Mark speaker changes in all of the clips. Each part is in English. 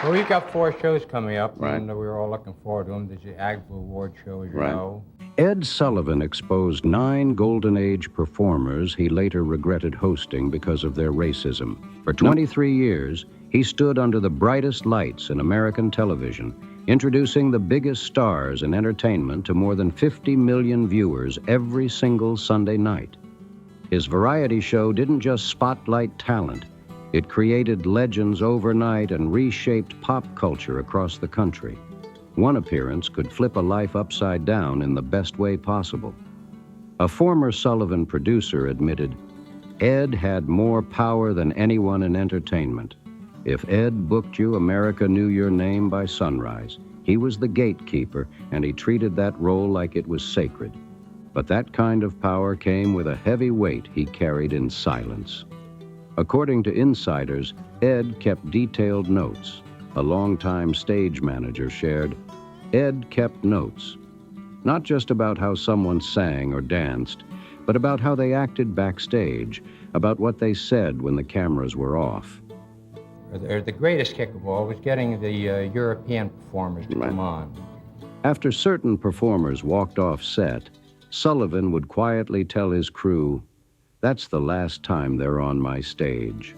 Speaker 1: Well, we've got 4 shows coming up,
Speaker 2: Right.
Speaker 1: and we're all looking forward to them. There's the AGBA Award show, as you
Speaker 2: Right.
Speaker 1: know.
Speaker 3: Ed Sullivan exposed 9 Golden Age performers he later regretted hosting because of their racism. For 23 years, he stood under the brightest lights in American television, introducing the biggest stars in entertainment to more than 50 million viewers every single Sunday night. His variety show didn't just spotlight talent. It created legends overnight and reshaped pop culture across the country. One appearance could flip a life upside down in the best way possible. A former Sullivan producer admitted, Ed had more power than anyone in entertainment. If Ed booked you, America knew your name by sunrise. He was the gatekeeper, and he treated that role like it was sacred. But that kind of power came with a heavy weight he carried in silence. According to insiders, Ed kept detailed notes. A longtime stage manager shared, Ed kept notes, not just about how someone sang or danced, but about how they acted backstage, about what they said when the cameras were off.
Speaker 1: The greatest kick of all was getting the European performers to come on.
Speaker 3: After certain performers walked off set, Sullivan would quietly tell his crew, that's the last time they're on my stage.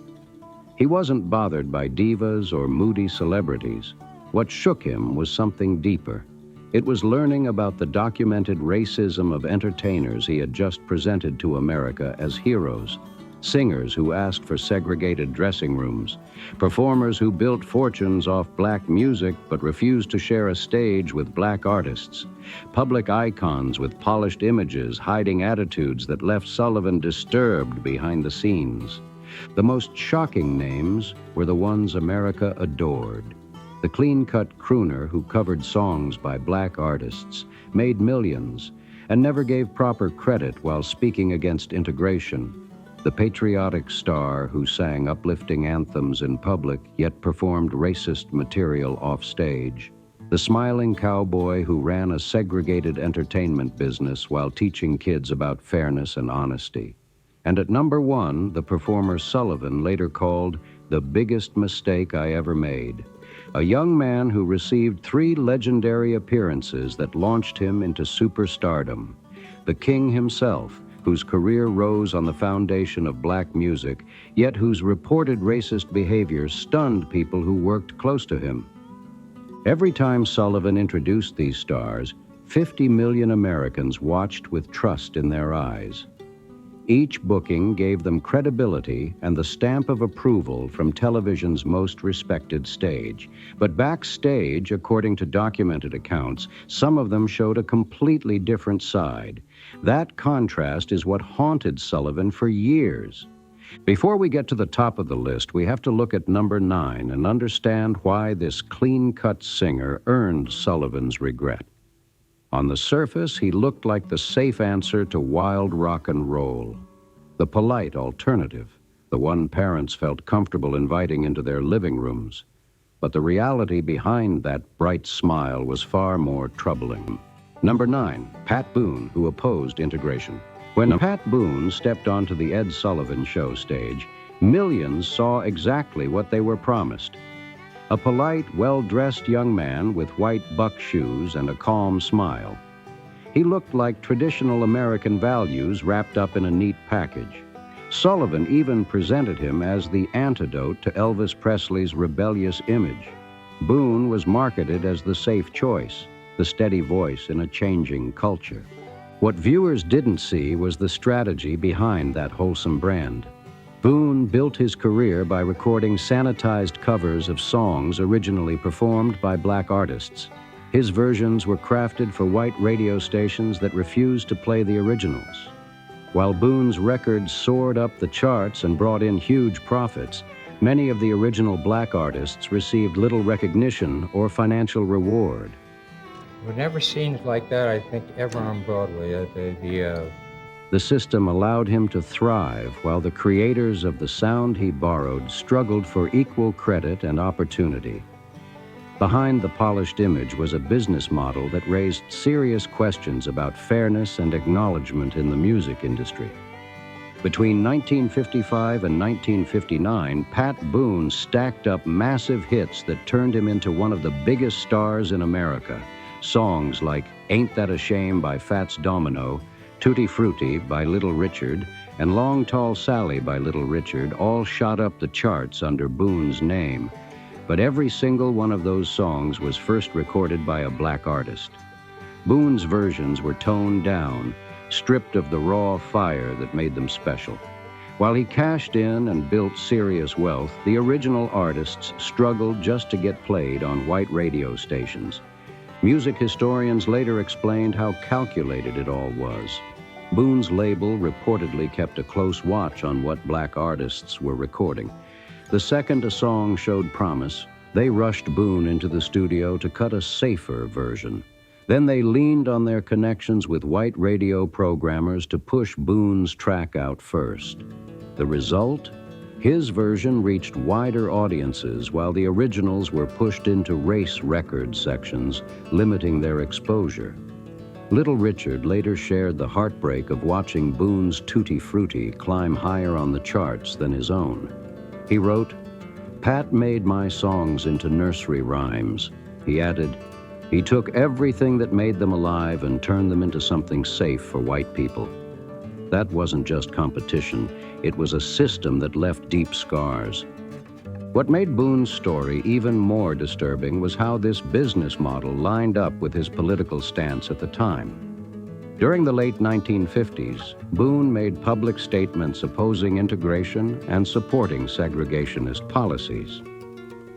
Speaker 3: He wasn't bothered by divas or moody celebrities. What shook him was something deeper. It was learning about the documented racism of entertainers he had just presented to America as heroes. Singers who asked for segregated dressing rooms, performers who built fortunes off black music but refused to share a stage with black artists, public icons with polished images hiding attitudes that left Sullivan disturbed behind the scenes. The most shocking names were the ones America adored. The clean-cut crooner who covered songs by black artists, made millions, and never gave proper credit while speaking against integration. The patriotic star who sang uplifting anthems in public yet performed racist material off stage. The smiling cowboy who ran a segregated entertainment business while teaching kids about fairness and honesty. And at number 1, the performer Sullivan later called the biggest mistake I ever made. A young man who received 3 legendary appearances that launched him into superstardom. The king himself, whose career rose on the foundation of black music, yet whose reported racist behavior stunned people who worked close to him. Every time Sullivan introduced these stars, 50 million Americans watched with trust in their eyes. Each booking gave them credibility and the stamp of approval from television's most respected stage. But backstage, according to documented accounts, some of them showed a completely different side. That contrast is what haunted Sullivan for years. Before we get to the top of the list, we have to look at number 9 and understand why this clean-cut singer earned Sullivan's regret. On the surface, he looked like the safe answer to wild rock and roll, the polite alternative, the one parents felt comfortable inviting into their living rooms. But the reality behind that bright smile was far more troubling. Number 9, Pat Boone, who opposed integration. When Pat Boone stepped onto the Ed Sullivan Show stage, millions saw exactly what they were promised. A polite, well-dressed young man with white buck shoes and a calm smile. He looked like traditional American values wrapped up in a neat package. Sullivan even presented him as the antidote to Elvis Presley's rebellious image. Boone was marketed as the safe choice, the steady voice in a changing culture. What viewers didn't see was the strategy behind that wholesome brand. Boone built his career by recording sanitized covers of songs originally performed by black artists. His versions were crafted for white radio stations that refused to play the originals. While Boone's records soared up the charts and brought in huge profits, many of the original black artists received little recognition or financial reward.
Speaker 1: We've never seen it like that, I think, ever on Broadway.
Speaker 3: The system allowed him to thrive while the creators of the sound he borrowed struggled for equal credit and opportunity. Behind the polished image was a business model that raised serious questions about fairness and acknowledgment in the music industry. Between 1955 and 1959, Pat Boone stacked up massive hits that turned him into one of the biggest stars in America. Songs like Ain't That a Shame by Fats Domino, Tutti Frutti by Little Richard, and Long Tall Sally by Little Richard all shot up the charts under Boone's name. But every single one of those songs was first recorded by a black artist. Boone's versions were toned down, stripped of the raw fire that made them special. While he cashed in and built serious wealth, the original artists struggled just to get played on white radio stations. Music historians later explained how calculated it all was. Boone's label reportedly kept a close watch on what black artists were recording. The second a song showed promise, they rushed Boone into the studio to cut a safer version. Then they leaned on their connections with white radio programmers to push Boone's track out first. The result? His version reached wider audiences while the originals were pushed into race record sections, limiting their exposure. Little Richard later shared the heartbreak of watching Boone's Tutti Frutti climb higher on the charts than his own. He wrote, "Pat made my songs into nursery rhymes." He added, "He took everything that made them alive and turned them into something safe for white people." That wasn't just competition, it was a system that left deep scars. What made Boone's story even more disturbing was how this business model lined up with his political stance at the time. During the late 1950s, Boone made public statements opposing integration and supporting segregationist policies.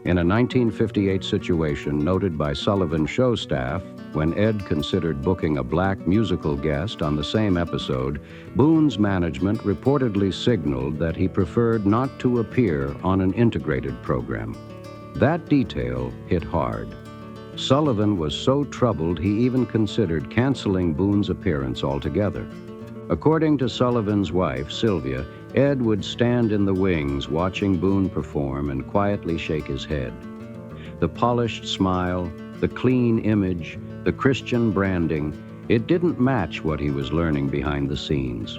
Speaker 3: In a 1958 situation noted by Sullivan Show staff, when Ed considered booking a black musical guest on the same episode, Boone's management reportedly signaled that he preferred not to appear on an integrated program. That detail hit hard. Sullivan was so troubled he even considered canceling Boone's appearance altogether. According to Sullivan's wife, Sylvia, Ed would stand in the wings watching Boone perform and quietly shake his head. The polished smile, the clean image, the Christian branding, it didn't match what he was learning behind the scenes.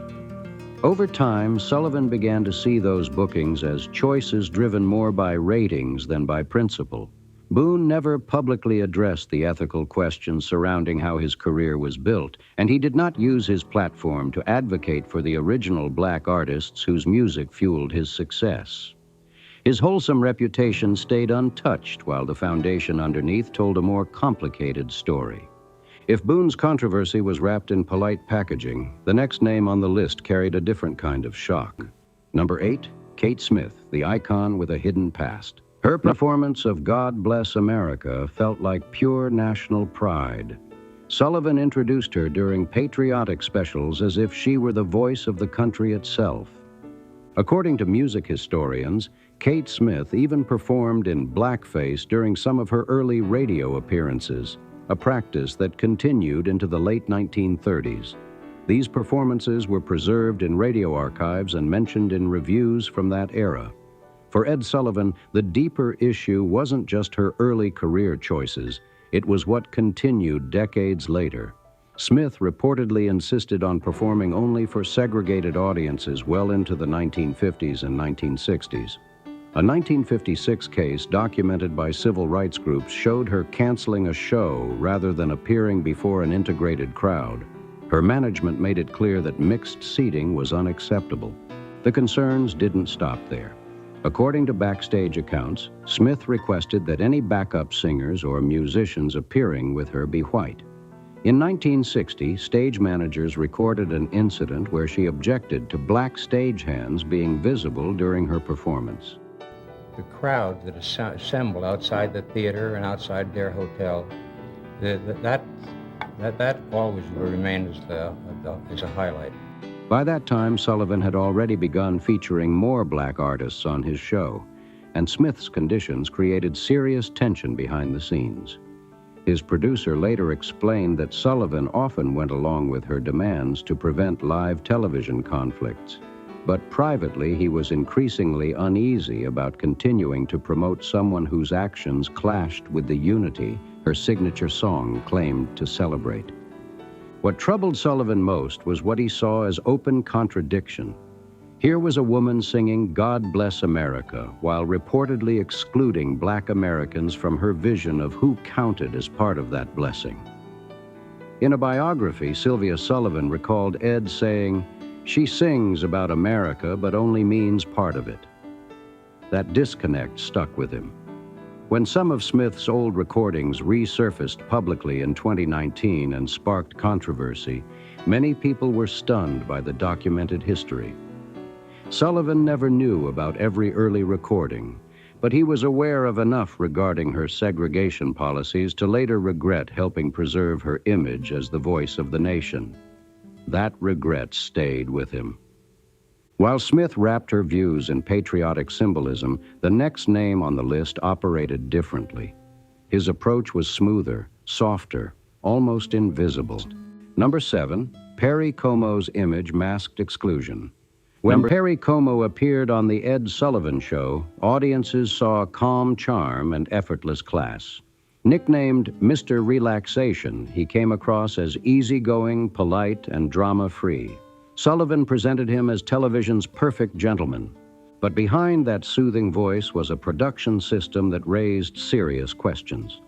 Speaker 3: Over time, Sullivan began to see those bookings as choices driven more by ratings than by principle. Boone never publicly addressed the ethical questions surrounding how his career was built, and he did not use his platform to advocate for the original black artists whose music fueled his success. His wholesome reputation stayed untouched while the foundation underneath told a more complicated story. If Boone's controversy was wrapped in polite packaging, the next name on the list carried a different kind of shock. Number 8, Kate Smith, the icon with a hidden past. Her performance of God Bless America felt like pure national pride. Sullivan introduced her during patriotic specials as if she were the voice of the country itself. According to music historians, Kate Smith even performed in blackface during some of her early radio appearances, a practice that continued into the late 1930s. These performances were preserved in radio archives and mentioned in reviews from that era. For Ed Sullivan, the deeper issue wasn't just her early career choices, it was what continued decades later. Smith reportedly insisted on performing only for segregated audiences well into the 1950s and 1960s. A 1956 case documented by civil rights groups showed her canceling a show rather than appearing before an integrated crowd. Her management made it clear that mixed seating was unacceptable. The concerns didn't stop there. According to backstage accounts, Smith requested that any backup singers or musicians appearing with her be white. In 1960, stage managers recorded an incident where she objected to black stagehands being visible during her performance.
Speaker 1: The crowd that assembled outside the theater and outside their hotel, that always will remain as a highlight.
Speaker 3: By that time, Sullivan had already begun featuring more black artists on his show, and Smith's conditions created serious tension behind the scenes. His producer later explained that Sullivan often went along with her demands to prevent live television conflicts, but privately he was increasingly uneasy about continuing to promote someone whose actions clashed with the unity her signature song claimed to celebrate. What troubled Sullivan most was what he saw as open contradiction. Here was a woman singing "God Bless America" while reportedly excluding Black Americans from her vision of who counted as part of that blessing. In a biography, Sylvia Sullivan recalled Ed saying, "She sings about America but only means part of it." That disconnect stuck with him. When some of Smith's old recordings resurfaced publicly in 2019 and sparked controversy, many people were stunned by the documented history. Sullivan never knew about every early recording, but he was aware of enough regarding her segregation policies to later regret helping preserve her image as the voice of the nation. That regret stayed with him. While Smith wrapped her views in patriotic symbolism, the next name on the list operated differently. His approach was smoother, softer, almost invisible. Number 7, Perry Como's image masked exclusion. When Perry Como appeared on the Ed Sullivan Show, audiences saw calm charm and effortless class. Nicknamed Mr. Relaxation, he came across as easygoing, polite, and drama-free. Sullivan presented him as television's perfect gentleman. But behind that soothing voice was a production system that raised serious questions.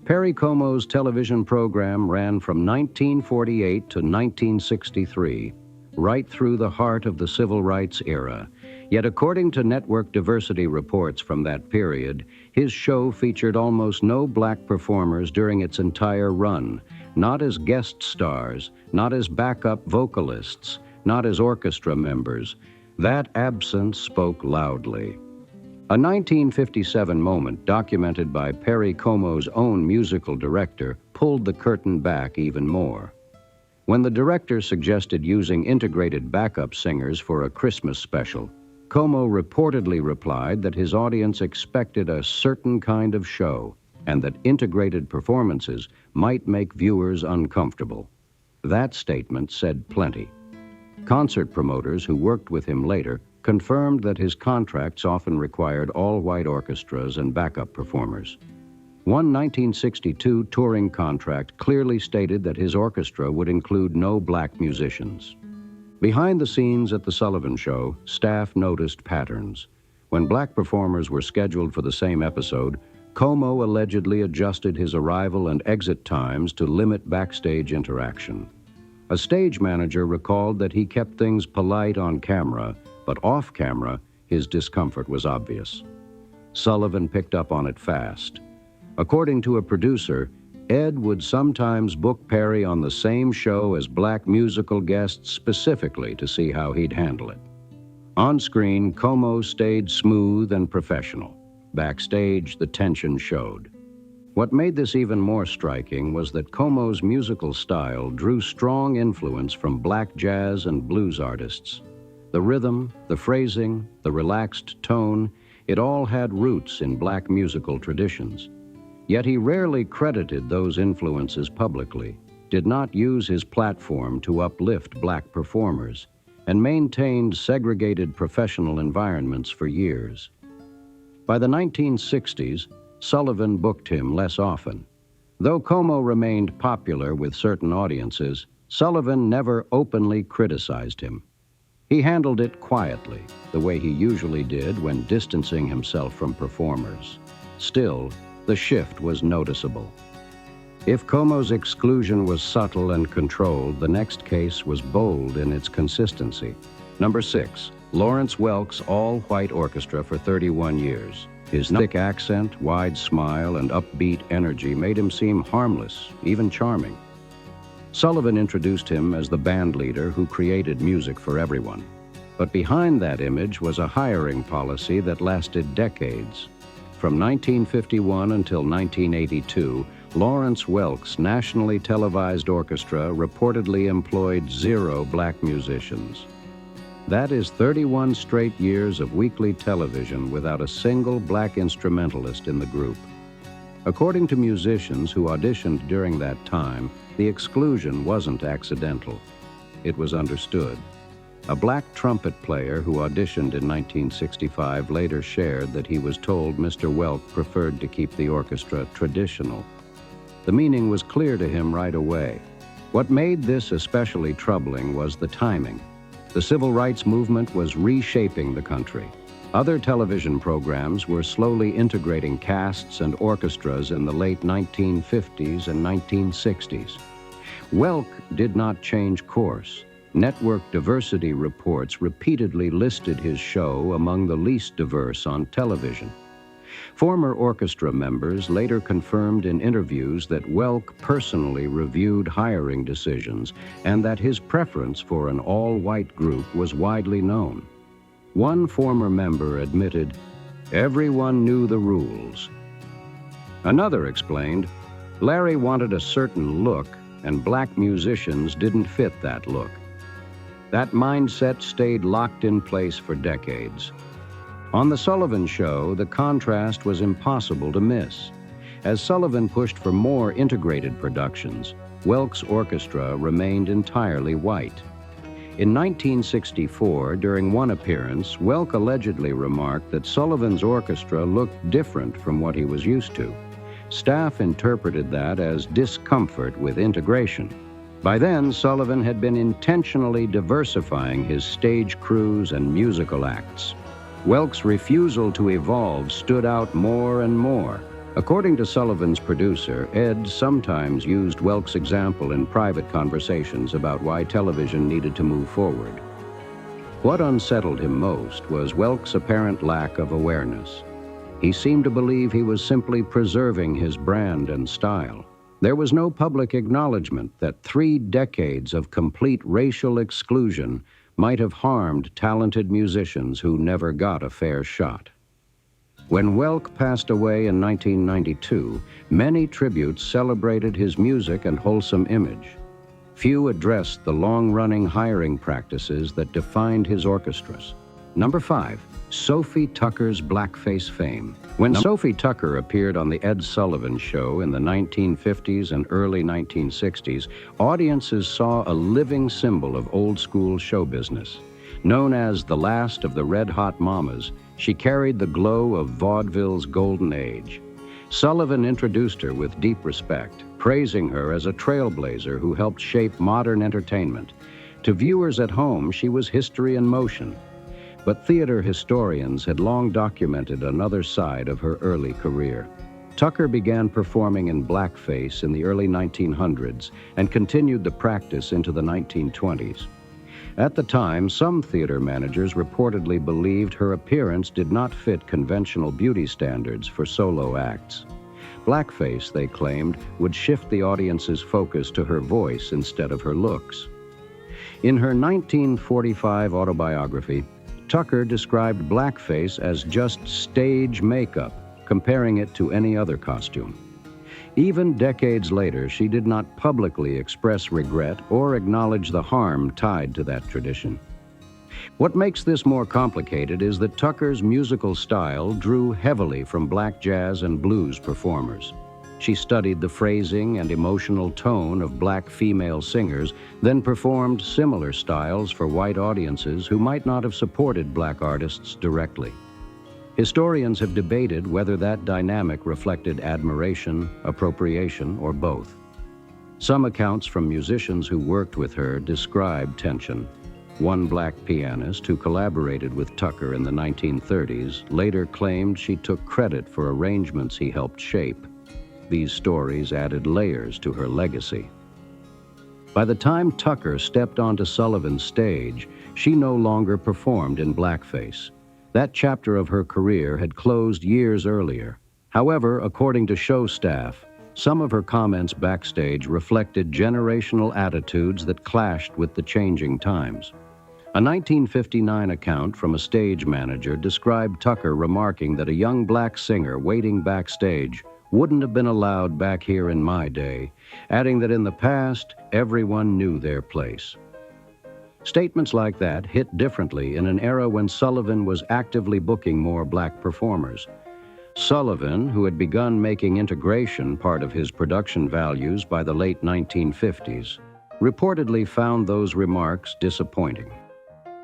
Speaker 3: Perry Como's television program ran from 1948 to 1963, right through the heart of the civil rights era. Yet according to network diversity reports from that period, his show featured almost no Black performers during its entire run, not as guest stars, not as backup vocalists, not as orchestra members. That absence spoke loudly. A 1957 moment documented by Perry Como's own musical director pulled the curtain back even more. When the director suggested using integrated backup singers for a Christmas special, Como reportedly replied that his audience expected a certain kind of show and that integrated performances might make viewers uncomfortable. That statement said plenty. Concert promoters who worked with him later confirmed that his contracts often required all-white orchestras and backup performers. One 1962 touring contract clearly stated that his orchestra would include no Black musicians. Behind the scenes at the Sullivan Show, staff noticed patterns. When Black performers were scheduled for the same episode, Como allegedly adjusted his arrival and exit times to limit backstage interaction. A stage manager recalled that he kept things polite on camera, but off camera, his discomfort was obvious. Sullivan picked up on it fast. According to a producer, Ed would sometimes book Perry on the same show as Black musical guests specifically to see how he'd handle it. On screen, Como stayed smooth and professional. Backstage, the tension showed. What made this even more striking was that Como's musical style drew strong influence from Black jazz and blues artists. The rhythm, the phrasing, the relaxed tone, it all had roots in Black musical traditions. Yet he rarely credited those influences publicly, did not use his platform to uplift Black performers, and maintained segregated professional environments for years. By the 1960s, Sullivan booked him less often. Though Como remained popular with certain audiences, Sullivan never openly criticized him. He handled it quietly, the way he usually did when distancing himself from performers. Still, the shift was noticeable. If Como's exclusion was subtle and controlled, the next case was bold in its consistency. Number 6, Lawrence Welk's all-white orchestra for 31 years. His thick accent, wide smile, and upbeat energy made him seem harmless, even charming. Sullivan introduced him as the band leader who created music for everyone. But behind that image was a hiring policy that lasted decades. From 1951 until 1982, Lawrence Welk's nationally televised orchestra reportedly employed 0 Black musicians. That is 31 straight years of weekly television without a single Black instrumentalist in the group. According to musicians who auditioned during that time, the exclusion wasn't accidental. It was understood. A Black trumpet player who auditioned in 1965 later shared that he was told Mr. Welk preferred to keep the orchestra traditional. The meaning was clear to him right away. What made this especially troubling was the timing. The civil rights movement was reshaping the country. Other television programs were slowly integrating casts and orchestras in the late 1950s and 1960s. Welk did not change course. Network diversity reports repeatedly listed his show among the least diverse on television. Former orchestra members later confirmed in interviews that Welk personally reviewed hiring decisions and that his preference for an all-white group was widely known. One former member admitted, "Everyone knew the rules." Another explained, "Larry wanted a certain look, and black musicians didn't fit that look." That mindset stayed locked in place for decades. On The Sullivan Show, the contrast was impossible to miss. As Sullivan pushed for more integrated productions, Welk's orchestra remained entirely white. In 1964, during one appearance, Welk allegedly remarked that Sullivan's orchestra looked different from what he was used to. Staff interpreted that as discomfort with integration. By then, Sullivan had been intentionally diversifying his stage crews and musical acts. Welk's refusal to evolve stood out more and more. According to Sullivan's producer, Ed sometimes used Welk's example in private conversations about why television needed to move forward. What unsettled him most was Welk's apparent lack of awareness. He seemed to believe he was simply preserving his brand and style. There was no public acknowledgement that 3 decades of complete racial exclusion might have harmed talented musicians who never got a fair shot. When Welk passed away in 1992, many tributes celebrated his music and wholesome image. Few addressed the long-running hiring practices that defined his orchestras. Number 5, Sophie Tucker's blackface fame. When Sophie Tucker appeared on the Ed Sullivan Show in the 1950s and early 1960s, audiences saw a living symbol of old-school show business. Known as the last of the red-hot mamas, she carried the glow of vaudeville's golden age. Sullivan introduced her with deep respect, praising her as a trailblazer who helped shape modern entertainment. To viewers at home, she was history in motion. But theater historians had long documented another side of her early career. Tucker began performing in blackface in the early 1900s and continued the practice into the 1920s. At the time, some theater managers reportedly believed her appearance did not fit conventional beauty standards for solo acts. Blackface, they claimed, would shift the audience's focus to her voice instead of her looks. In her 1945 autobiography, Tucker described blackface as just stage makeup, comparing it to any other costume. Even decades later, she did not publicly express regret or acknowledge the harm tied to that tradition. What makes this more complicated is that Tucker's musical style drew heavily from black jazz and blues performers. She studied the phrasing and emotional tone of black female singers, then performed similar styles for white audiences who might not have supported black artists directly. Historians have debated whether that dynamic reflected admiration, appropriation, or both. Some accounts from musicians who worked with her describe tension. One black pianist who collaborated with Tucker in the 1930s later claimed she took credit for arrangements he helped shape. These stories added layers to her legacy. By the time Tucker stepped onto Sullivan's stage, she no longer performed in blackface. That chapter of her career had closed years earlier. However, according to show staff, some of her comments backstage reflected generational attitudes that clashed with the changing times. A 1959 account from a stage manager described Tucker remarking that a young black singer waiting backstage wouldn't have been allowed back here in my day, adding that in the past, everyone knew their place. Statements like that hit differently in an era when Sullivan was actively booking more black performers. Sullivan, who had begun making integration part of his production values by the late 1950s, reportedly found those remarks disappointing.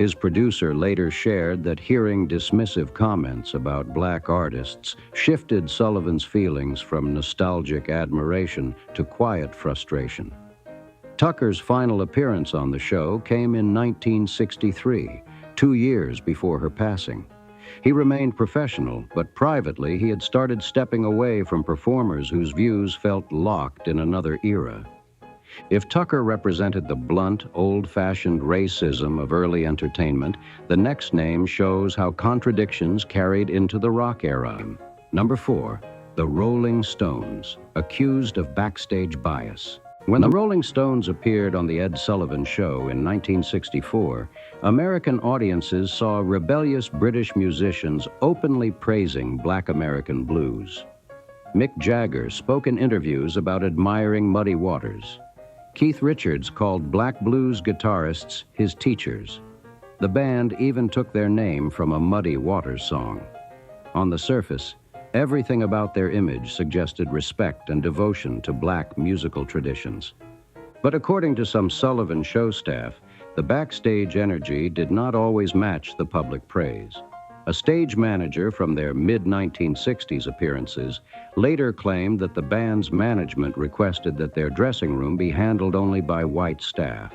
Speaker 3: His producer later shared that hearing dismissive comments about black artists shifted Sullivan's feelings from nostalgic admiration to quiet frustration. Tucker's final appearance on the show came in 1963, 2 years before her passing. He remained professional, but privately he had started stepping away from performers whose views felt locked in another era. If Tucker represented the blunt, old-fashioned racism of early entertainment, the next name shows how contradictions carried into the rock era. Number 4, the Rolling Stones, accused of backstage bias. When the Rolling Stones appeared on the Ed Sullivan Show in 1964, American audiences saw rebellious British musicians openly praising Black American blues. Mick Jagger spoke in interviews about admiring Muddy Waters. Keith Richards called black blues guitarists his teachers. The band even took their name from a Muddy Waters song. On the surface, everything about their image suggested respect and devotion to black musical traditions. But according to some Sullivan Show staff, the backstage energy did not always match the public praise. A stage manager from their mid-1960s appearances later claimed that the band's management requested that their dressing room be handled only by white staff.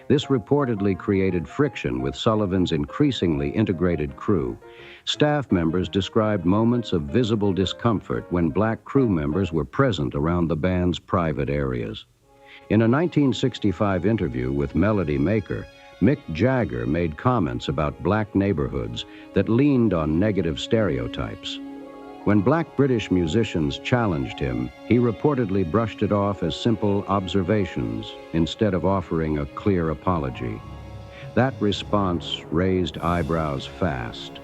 Speaker 3: This reportedly created friction with Sullivan's increasingly integrated crew. Staff members described moments of visible discomfort when black crew members were present around the band's private areas. In a 1965 interview with Melody Maker, Mick Jagger made comments about black neighborhoods that leaned on negative stereotypes. When black British musicians challenged him, he reportedly brushed it off as simple observations instead of offering a clear apology. That response raised eyebrows fast.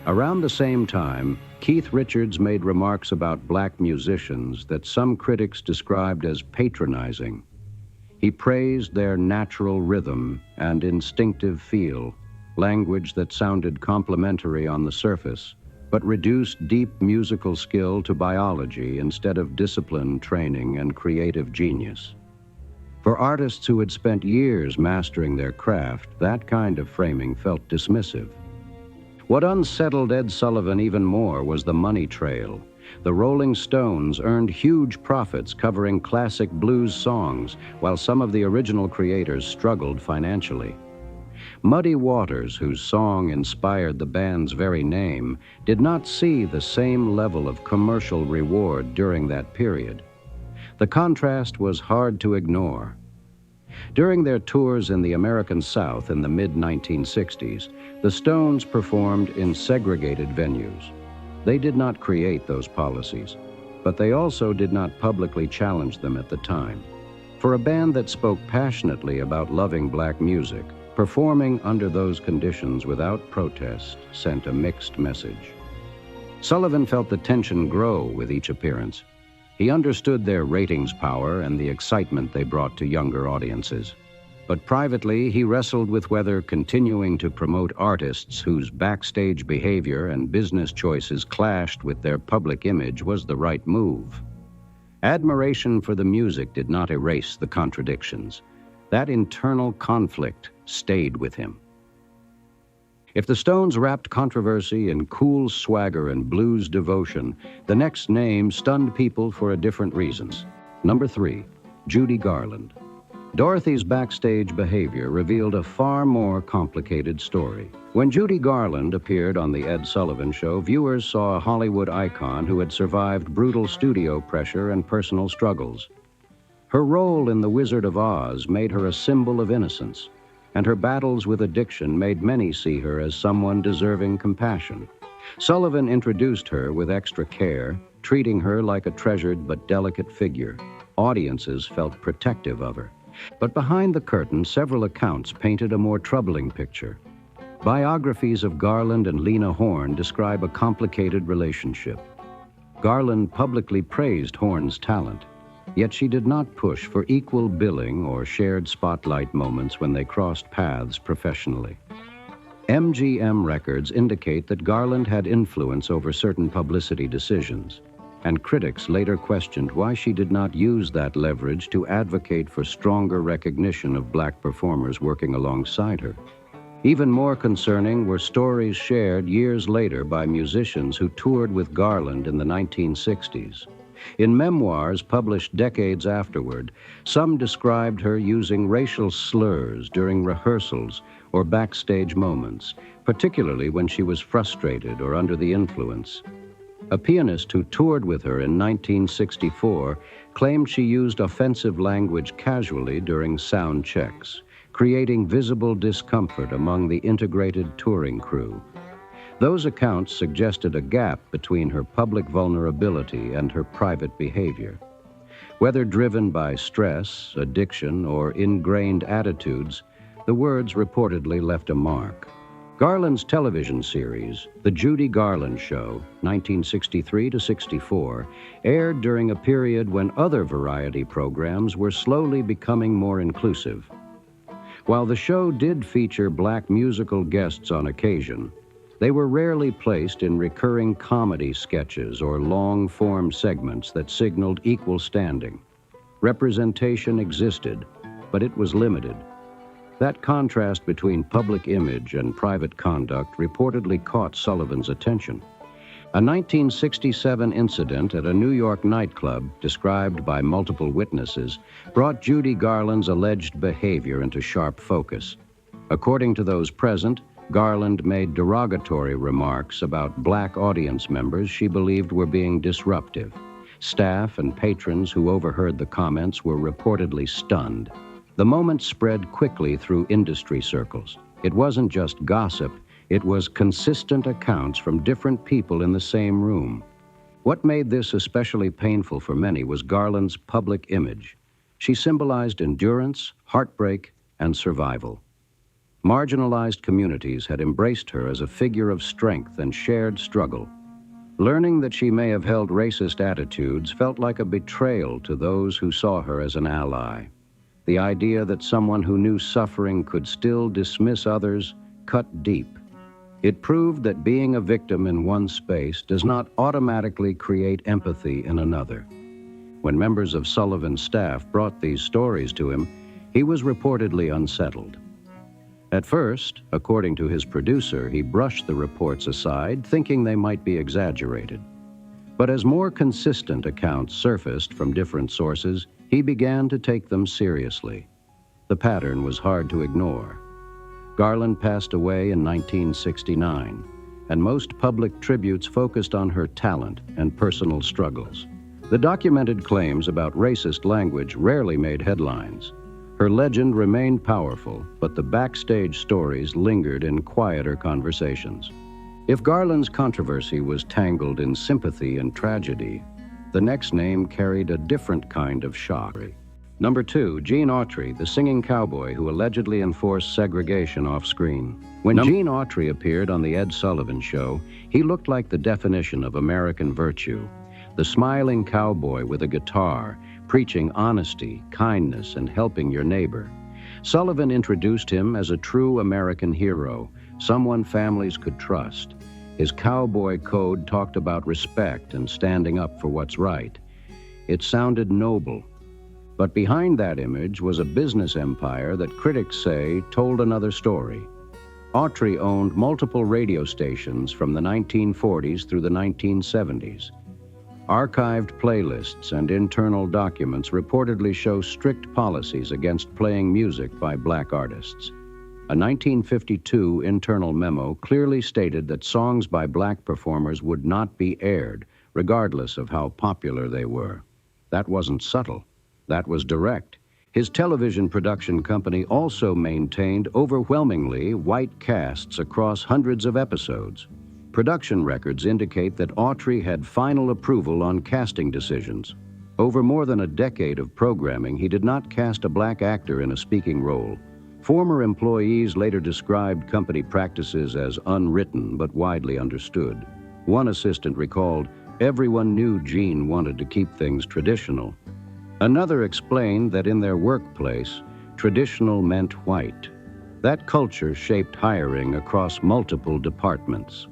Speaker 3: Around the same time, Keith Richards made remarks about black musicians that some critics described as patronizing. He praised their natural rhythm and instinctive feel, language that sounded complimentary on the surface, but reduced deep musical skill to biology instead of discipline, training, and creative genius. For artists who had spent years mastering their craft, that kind of framing felt dismissive. What unsettled Ed Sullivan even more was the money trail. The Rolling Stones earned huge profits covering classic blues songs, while some of the original creators struggled financially. Muddy Waters, whose song inspired the band's very name, did not see the same level of commercial reward during that period. The contrast was hard to ignore. During their tours in the American South in the mid-1960s, the Stones performed in segregated venues. They did not create those policies, but they also did not publicly challenge them at the time. For a band that spoke passionately about loving black music, performing under those conditions without protest sent a mixed message. Sullivan felt the tension grow with each appearance. He understood their ratings power and the excitement they brought to younger audiences. But privately, he wrestled with whether continuing to promote artists whose backstage behavior and business choices clashed with their public image was the right move. Admiration for the music did not erase the contradictions. That internal conflict stayed with him. If the Stones wrapped controversy in cool swagger and blues devotion, the next name stunned people for a different reasons. Number 3, Judy Garland. Dorothy's backstage behavior revealed a far more complicated story. When Judy Garland appeared on the Ed Sullivan Show, viewers saw a Hollywood icon who had survived brutal studio pressure and personal struggles. Her role in The Wizard of Oz made her a symbol of innocence, and her battles with addiction made many see her as someone deserving compassion. Sullivan introduced her with extra care, treating her like a treasured but delicate figure. Audiences felt protective of her. But behind the curtain, several accounts painted a more troubling picture. Biographies of Garland and Lena Horne describe a complicated relationship. Garland publicly praised Horne's talent, yet she did not push for equal billing or shared spotlight moments when they crossed paths professionally. MGM records indicate that Garland had influence over certain publicity decisions, and critics later questioned why she did not use that leverage to advocate for stronger recognition of black performers working alongside her. Even more concerning were stories shared years later by musicians who toured with Garland in the 1960s. In memoirs published decades afterward, some described her using racial slurs during rehearsals or backstage moments, particularly when she was frustrated or under the influence. A pianist who toured with her in 1964 claimed she used offensive language casually during sound checks, creating visible discomfort among the integrated touring crew. Those accounts suggested a gap between her public vulnerability and her private behavior. Whether driven by stress, addiction, or ingrained attitudes, the words reportedly left a mark. Garland's television series, The Judy Garland Show, 1963 to 64, aired during a period when other variety programs were slowly becoming more inclusive. While the show did feature black musical guests on occasion, they were rarely placed in recurring comedy sketches or long-form segments that signaled equal standing. Representation existed, but it was limited. That contrast between public image and private conduct reportedly caught Sullivan's attention. A 1967 incident at a New York nightclub, described by multiple witnesses, brought Judy Garland's alleged behavior into sharp focus. According to those present, Garland made derogatory remarks about black audience members she believed were being disruptive. Staff and patrons who overheard the comments were reportedly stunned. The moment spread quickly through industry circles. It wasn't just gossip, it was consistent accounts from different people in the same room. What made this especially painful for many was Garland's public image. She symbolized endurance, heartbreak, and survival. Marginalized communities had embraced her as a figure of strength and shared struggle. Learning that she may have held racist attitudes felt like a betrayal to those who saw her as an ally. The idea that someone who knew suffering could still dismiss others cut deep. It proved that being a victim in one space does not automatically create empathy in another. When members of Sullivan's staff brought these stories to him, he was reportedly unsettled. At first, according to his producer, he brushed the reports aside, thinking they might be exaggerated. But as more consistent accounts surfaced from different sources, he began to take them seriously. The pattern was hard to ignore. Garland passed away in 1969, and most public tributes focused on her talent and personal struggles. The documented claims about racist language rarely made headlines. Her legend remained powerful, but the backstage stories lingered in quieter conversations. If Garland's controversy was tangled in sympathy and tragedy, the next name carried a different kind of shock. Number 2, Gene Autry, the singing cowboy who allegedly enforced segregation off-screen. When Gene Autry appeared on the Ed Sullivan Show, he looked like the definition of American virtue. The smiling cowboy with a guitar, preaching honesty, kindness, and helping your neighbor. Sullivan introduced him as a true American hero, someone families could trust. His cowboy code talked about respect and standing up for what's right. It sounded noble. But behind that image was a business empire that critics say told another story. Autry owned multiple radio stations from the 1940s through the 1970s. Archived playlists and internal documents reportedly show strict policies against playing music by black artists. A 1952 internal memo clearly stated that songs by black performers would not be aired, regardless of how popular they were. That wasn't subtle. That was direct. His television production company also maintained overwhelmingly white casts across hundreds of episodes. Production records indicate that Autry had final approval on casting decisions. Over more than a decade of programming, he did not cast a black actor in a speaking role. Former employees later described company practices as unwritten but widely understood. One assistant recalled, "Everyone knew Gene wanted to keep things traditional." Another explained that in their workplace, traditional meant white. That culture shaped hiring across multiple departments.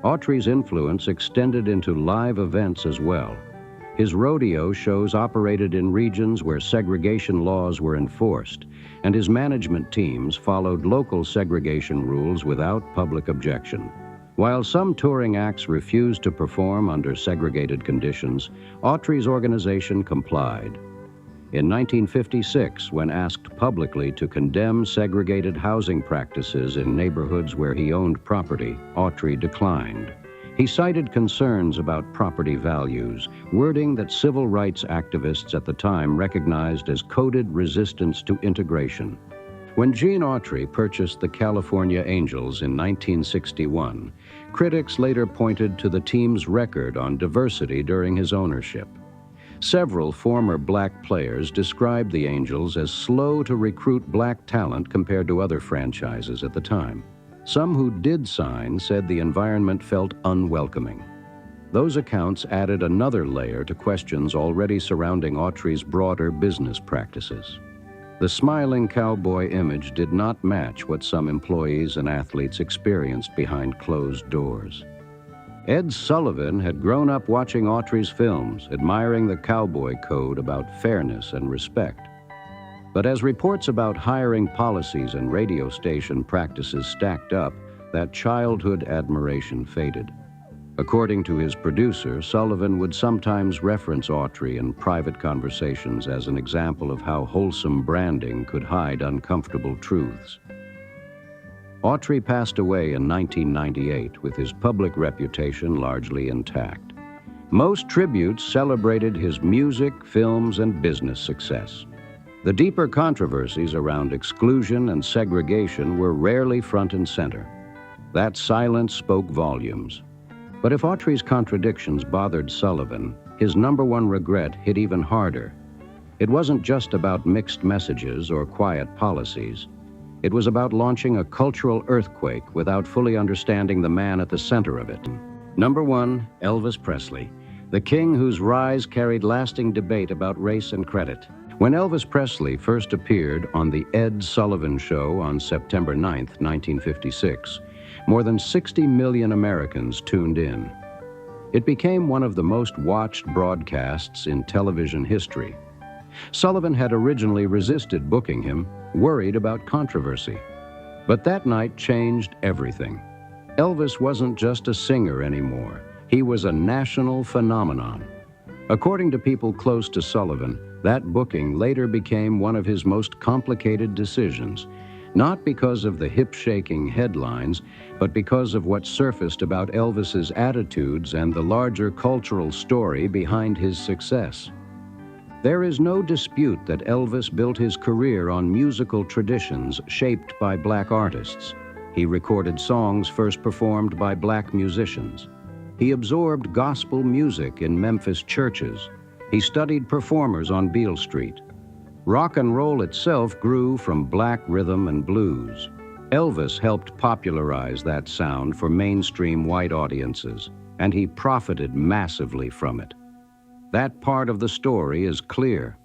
Speaker 3: Autry's influence extended into live events as well. His rodeo shows operated in regions where segregation laws were enforced, and his management teams followed local segregation rules without public objection. While some touring acts refused to perform under segregated conditions, Autry's organization complied. In 1956, when asked publicly to condemn segregated housing practices in neighborhoods where he owned property, Autry declined. He cited concerns about property values, wording that civil rights activists at the time recognized as coded resistance to integration. When Gene Autry purchased the California Angels in 1961, critics later pointed to the team's record on diversity during his ownership. Several former black players described the Angels as slow to recruit black talent compared to other franchises at the time. Some who did sign said the environment felt unwelcoming. Those accounts added another layer to questions already surrounding Autry's broader business practices. The smiling cowboy image did not match what some employees and athletes experienced behind closed doors. Ed Sullivan had grown up watching Autry's films, admiring the cowboy code about fairness and respect. But as reports about hiring policies and radio station practices stacked up, that childhood admiration faded. According to his producer, Sullivan would sometimes reference Autry in private conversations as an example of how wholesome branding could hide uncomfortable truths. Autry passed away in 1998 with his public reputation largely intact. Most tributes celebrated his music, films, and business success. The deeper controversies around exclusion and segregation were rarely front and center. That silence spoke volumes. But if Autry's contradictions bothered Sullivan, his number one regret hit even harder. It wasn't just about mixed messages or quiet policies. It was about launching a cultural earthquake without fully understanding the man at the center of it. Number one, Elvis Presley, the king whose rise carried lasting debate about race and credit. When Elvis Presley first appeared on the Ed Sullivan Show on September 9, 1956, more than 60 million Americans tuned in. It became one of the most watched broadcasts in television history. Sullivan had originally resisted booking him, worried about controversy. But that night changed everything. Elvis wasn't just a singer anymore. He was a national phenomenon. According to people close to Sullivan, that booking later became one of his most complicated decisions, not because of the hip-shaking headlines, but because of what surfaced about Elvis's attitudes and the larger cultural story behind his success. There is no dispute that Elvis built his career on musical traditions shaped by black artists. He recorded songs first performed by black musicians. He absorbed gospel music in Memphis churches. He studied performers on Beale Street. Rock and roll itself grew from black rhythm and blues. Elvis helped popularize that sound for mainstream white audiences, and he profited massively from it. That part of the story is clear.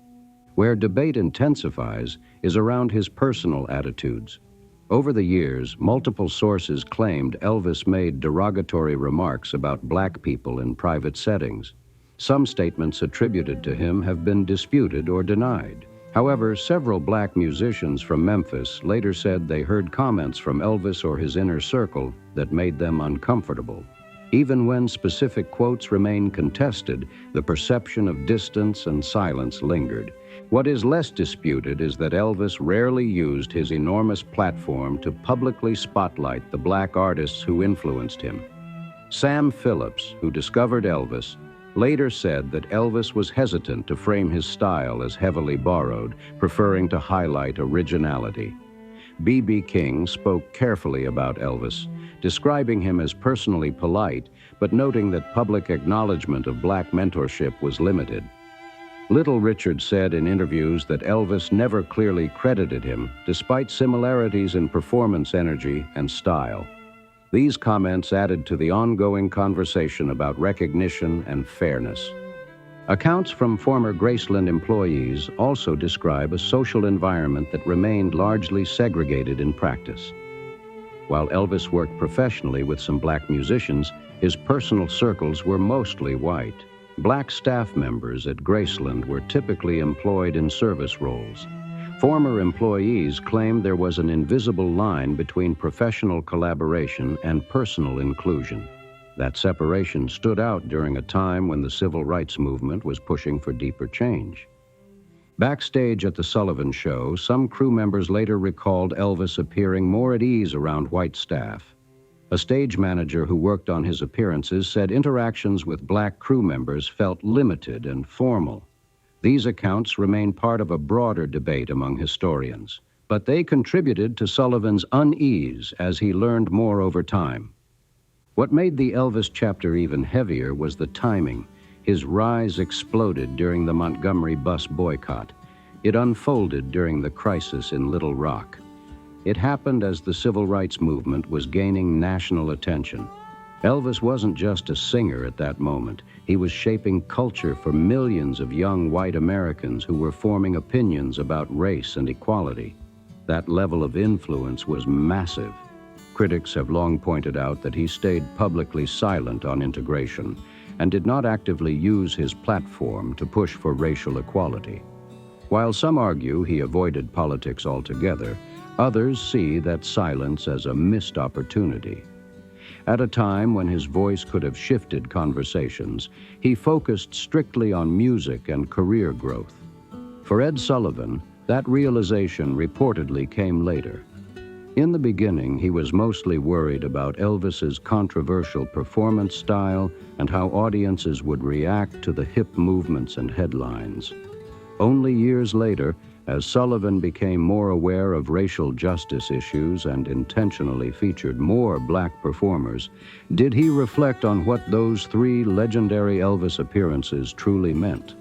Speaker 3: Where debate intensifies is around his personal attitudes. Over the years, multiple sources claimed Elvis made derogatory remarks about black people in private settings. Some statements attributed to him have been disputed or denied. However, several black musicians from Memphis later said they heard comments from Elvis or his inner circle that made them uncomfortable. Even when specific quotes remained contested, the perception of distance and silence lingered. What is less disputed is that Elvis rarely used his enormous platform to publicly spotlight the black artists who influenced him. Sam Phillips, who discovered Elvis, later said that Elvis was hesitant to frame his style as heavily borrowed, preferring to highlight originality. B.B. King spoke carefully about Elvis, describing him as personally polite, but noting that public acknowledgment of black mentorship was limited. Little Richard said in interviews that Elvis never clearly credited him, despite similarities in performance energy and style. These comments added to the ongoing conversation about recognition and fairness. Accounts from former Graceland employees also describe a social environment that remained largely segregated in practice. While Elvis worked professionally with some black musicians, his personal circles were mostly white. Black staff members at Graceland were typically employed in service roles. Former employees claimed there was an invisible line between professional collaboration and personal inclusion. That separation stood out during a time when the civil rights movement was pushing for deeper change. Backstage at the Sullivan Show, some crew members later recalled Elvis appearing more at ease around white staff. A stage manager who worked on his appearances said interactions with black crew members felt limited and formal. These accounts remain part of a broader debate among historians, but they contributed to Sullivan's unease as he learned more over time. What made the Elvis chapter even heavier was the timing. His rise exploded during the Montgomery bus boycott. It unfolded during the crisis in Little Rock. It happened as the civil rights movement was gaining national attention. Elvis wasn't just a singer at that moment. He was shaping culture for millions of young white Americans who were forming opinions about race and equality. That level of influence was massive. Critics have long pointed out that he stayed publicly silent on integration and did not actively use his platform to push for racial equality. While some argue he avoided politics altogether, others see that silence as a missed opportunity. At a time when his voice could have shifted conversations, he focused strictly on music and career growth. For Ed Sullivan, that realization reportedly came later. In the beginning, he was mostly worried about Elvis's controversial performance style and how audiences would react to the hip movements and headlines. Only years later, as Sullivan became more aware of racial justice issues and intentionally featured more black performers, did he reflect on what those 3 legendary Elvis appearances truly meant.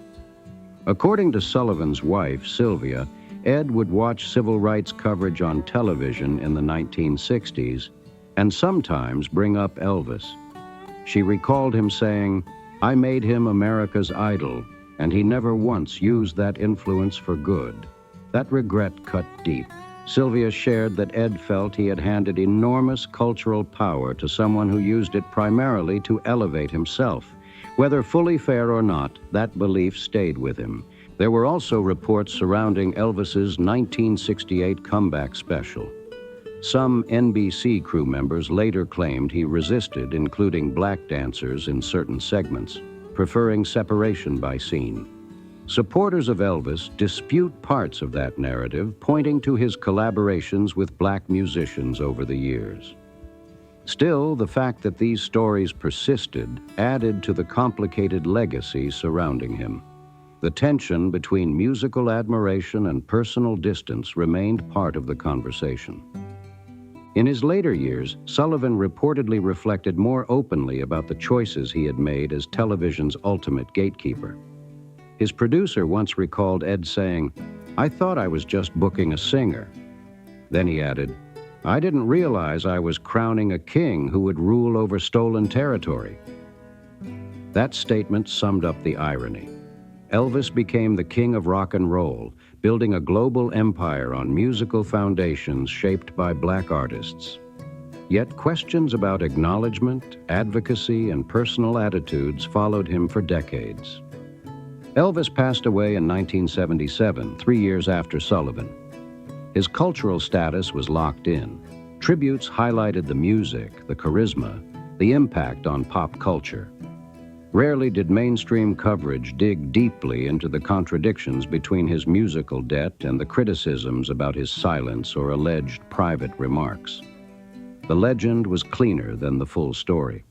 Speaker 3: According to Sullivan's wife, Sylvia, Ed would watch civil rights coverage on television in the 1960s and sometimes bring up Elvis. She recalled him saying, "I made him America's idol, and he never once used that influence for good." That regret cut deep. Sylvia shared that Ed felt he had handed enormous cultural power to someone who used it primarily to elevate himself. Whether fully fair or not, that belief stayed with him. There were also reports surrounding Elvis's 1968 comeback special. Some NBC crew members later claimed he resisted including black dancers in certain segments, preferring separation by scene. Supporters of Elvis dispute parts of that narrative, pointing to his collaborations with black musicians over the years. Still, the fact that these stories persisted added to the complicated legacy surrounding him. The tension between musical admiration and personal distance remained part of the conversation. In his later years, Sullivan reportedly reflected more openly about the choices he had made as television's ultimate gatekeeper. His producer once recalled Ed saying, "I thought I was just booking a singer." Then he added, "I didn't realize I was crowning a king who would rule over stolen territory." That statement summed up the irony. Elvis became the king of rock and roll, building a global empire on musical foundations shaped by black artists. Yet questions about acknowledgment, advocacy, and personal attitudes followed him for decades. Elvis passed away in 1977, 3 years after Sullivan. His cultural status was locked in. Tributes highlighted the music, the charisma, the impact on pop culture. Rarely did mainstream coverage dig deeply into the contradictions between his musical debt and the criticisms about his silence or alleged private remarks. The legend was cleaner than the full story.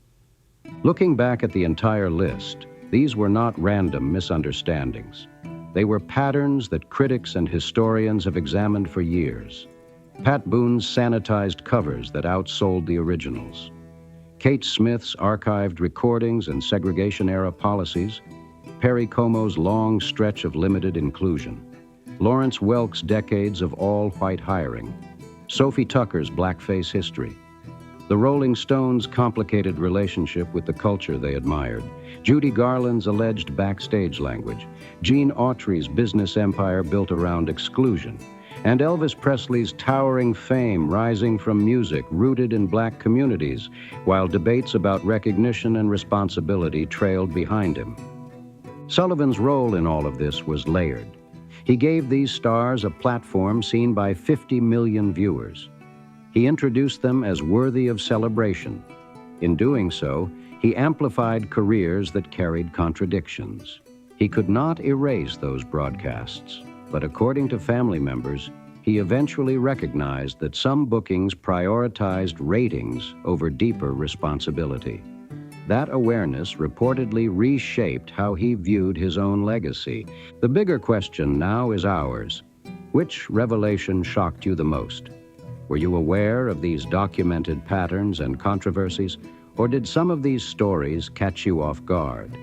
Speaker 3: Looking back at the entire list, these were not random misunderstandings. They were patterns that critics and historians have examined for years. Pat Boone's sanitized covers that outsold the originals. Kate Smith's archived recordings and segregation-era policies. Perry Como's long stretch of limited inclusion. Lawrence Welk's decades of all-white hiring. Sophie Tucker's blackface history. The Rolling Stones' complicated relationship with the culture they admired. Judy Garland's alleged backstage language. Gene Autry's business empire built around exclusion. And Elvis Presley's towering fame rising from music rooted in black communities, while debates about recognition and responsibility trailed behind him. Sullivan's role in all of this was layered. He gave these stars a platform seen by 50 million viewers. He introduced them as worthy of celebration. In doing so, he amplified careers that carried contradictions. He could not erase those broadcasts, but according to family members, he eventually recognized that some bookings prioritized ratings over deeper responsibility. That awareness reportedly reshaped how he viewed his own legacy. The bigger question now is ours. Which revelation shocked you the most? Were you aware of these documented patterns and controversies, or did some of these stories catch you off guard?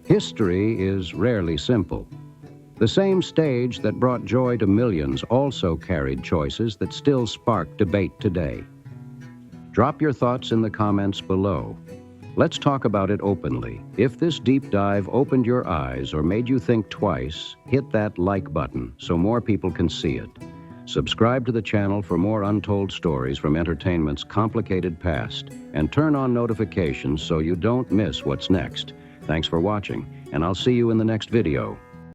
Speaker 3: History is rarely simple. The same stage that brought joy to millions also carried choices that still spark debate today. Drop your thoughts in the comments below. Let's talk about it openly. If this deep dive opened your eyes or made you think twice, hit that like button so more people can see it. Subscribe to the channel for more untold stories from entertainment's complicated past, and turn on notifications so you don't miss what's next. Thanks for watching, and I'll see you in the next video.